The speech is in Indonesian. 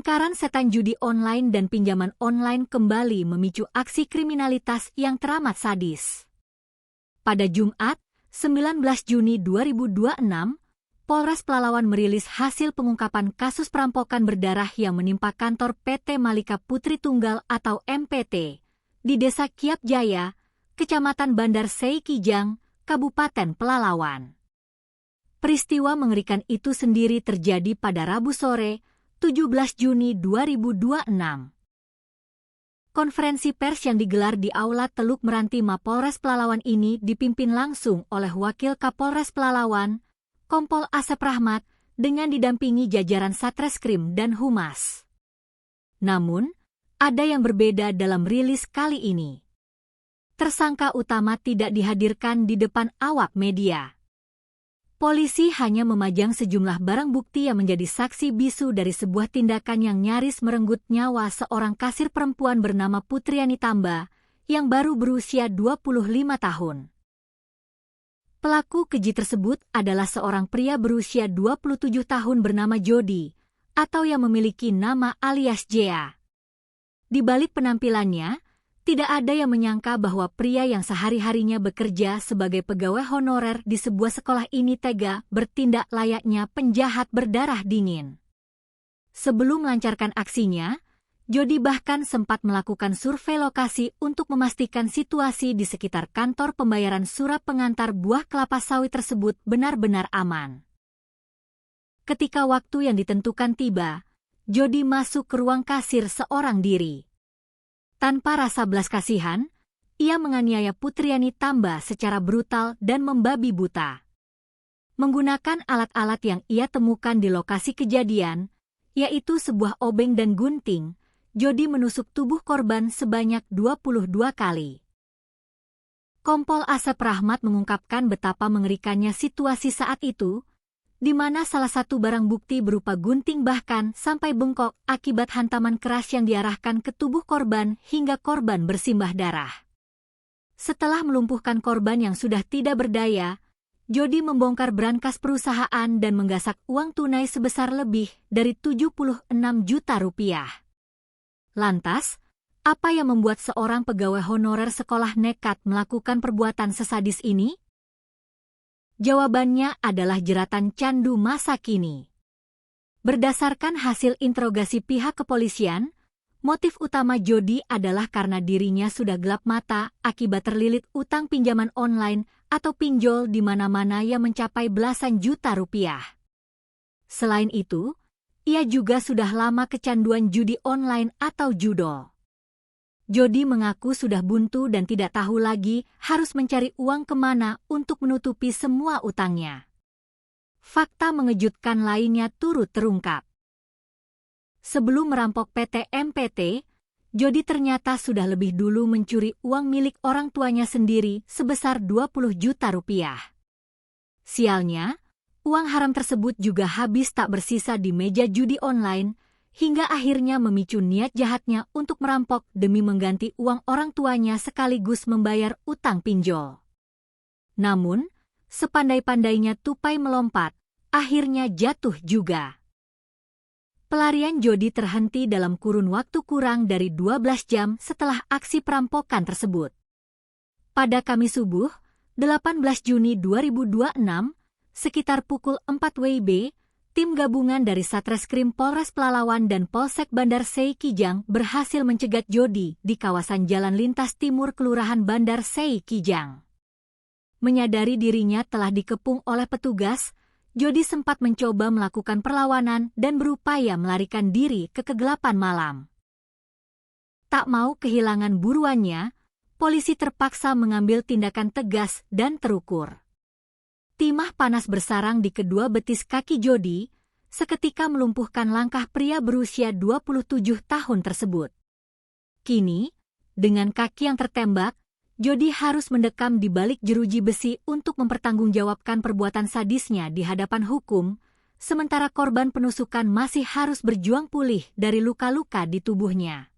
Lingkaran setan judi online dan pinjaman online kembali memicu aksi kriminalitas yang teramat sadis. Pada Jumat, 19 Juni 2026, Polres Pelalawan merilis hasil pengungkapan kasus perampokan berdarah yang menimpa kantor PT Malika Putri Tunggal atau MPT di Desa Kiap Jaya, Kecamatan Bandar Sei Kijang, Kabupaten Pelalawan. Peristiwa mengerikan itu sendiri terjadi pada Rabu sore, 17 Juni 2026. Konferensi pers yang digelar di Aula Teluk Meranti Mapolres Pelalawan ini dipimpin langsung oleh Wakil Kapolres Pelalawan, Kompol Asep Rahmat, dengan didampingi jajaran Satreskrim dan Humas. Namun, ada yang berbeda dalam rilis kali ini. Tersangka utama tidak dihadirkan di depan awak media. Polisi hanya memajang sejumlah barang bukti yang menjadi saksi bisu dari sebuah tindakan yang nyaris merenggut nyawa seorang kasir perempuan bernama Putriani Tamba yang baru berusia 25 tahun. Pelaku keji tersebut adalah seorang pria berusia 27 tahun bernama Jody, atau yang memiliki nama alias Jea. Di balik penampilannya, tidak ada yang menyangka bahwa pria yang sehari-harinya bekerja sebagai pegawai honorer di sebuah sekolah ini tega bertindak layaknya penjahat berdarah dingin. Sebelum melancarkan aksinya, Jody bahkan sempat melakukan survei lokasi untuk memastikan situasi di sekitar kantor pembayaran surat pengantar buah kelapa sawit tersebut benar-benar aman. Ketika waktu yang ditentukan tiba, Jody masuk ke ruang kasir seorang diri. Tanpa rasa belas kasihan, ia menganiaya Putriani Tamba secara brutal dan membabi buta. Menggunakan alat-alat yang ia temukan di lokasi kejadian, yaitu sebuah obeng dan gunting, Jody menusuk tubuh korban sebanyak 22 kali. Kompol Asep Rahmat mengungkapkan betapa mengerikannya situasi saat itu, di mana salah satu barang bukti berupa gunting bahkan sampai bengkok akibat hantaman keras yang diarahkan ke tubuh korban hingga korban bersimbah darah. Setelah melumpuhkan korban yang sudah tidak berdaya, Jody membongkar brankas perusahaan dan menggasak uang tunai sebesar lebih dari 76 juta rupiah. Lantas, apa yang membuat seorang pegawai honorer sekolah nekat melakukan perbuatan sesadis ini? Jawabannya adalah jeratan candu masa kini. Berdasarkan hasil interogasi pihak kepolisian, motif utama Jody adalah karena dirinya sudah gelap mata akibat terlilit utang pinjaman online atau pinjol di mana-mana yang mencapai belasan juta rupiah. Selain itu, ia juga sudah lama kecanduan judi online atau judol. Jody mengaku sudah buntu dan tidak tahu lagi harus mencari uang kemana untuk menutupi semua utangnya. Fakta mengejutkan lainnya turut terungkap. Sebelum merampok PT MPT, Jody ternyata sudah lebih dulu mencuri uang milik orang tuanya sendiri sebesar 20 juta rupiah. Sialnya, uang haram tersebut juga habis tak bersisa di meja judi online, hingga akhirnya memicu niat jahatnya untuk merampok demi mengganti uang orang tuanya sekaligus membayar utang pinjol. Namun, sepandai-pandainya tupai melompat, akhirnya jatuh juga. Pelarian Jody terhenti dalam kurun waktu kurang dari 12 jam setelah aksi perampokan tersebut. Pada Kamis subuh, 18 Juni 2026, sekitar pukul 4 WIB, tim gabungan dari Satreskrim Polres Pelalawan dan Polsek Bandar Sei Kijang berhasil mencegat Jody di kawasan Jalan Lintas Timur Kelurahan Bandar Sei Kijang. Menyadari dirinya telah dikepung oleh petugas, Jody sempat mencoba melakukan perlawanan dan berupaya melarikan diri ke kegelapan malam. Tak mau kehilangan buruannya, polisi terpaksa mengambil tindakan tegas dan terukur. Timah panas bersarang di kedua betis kaki Jody, seketika melumpuhkan langkah pria berusia 27 tahun tersebut. Kini, dengan kaki yang tertembak, Jody harus mendekam di balik jeruji besi untuk mempertanggungjawabkan perbuatan sadisnya di hadapan hukum, sementara korban penusukan masih harus berjuang pulih dari luka-luka di tubuhnya.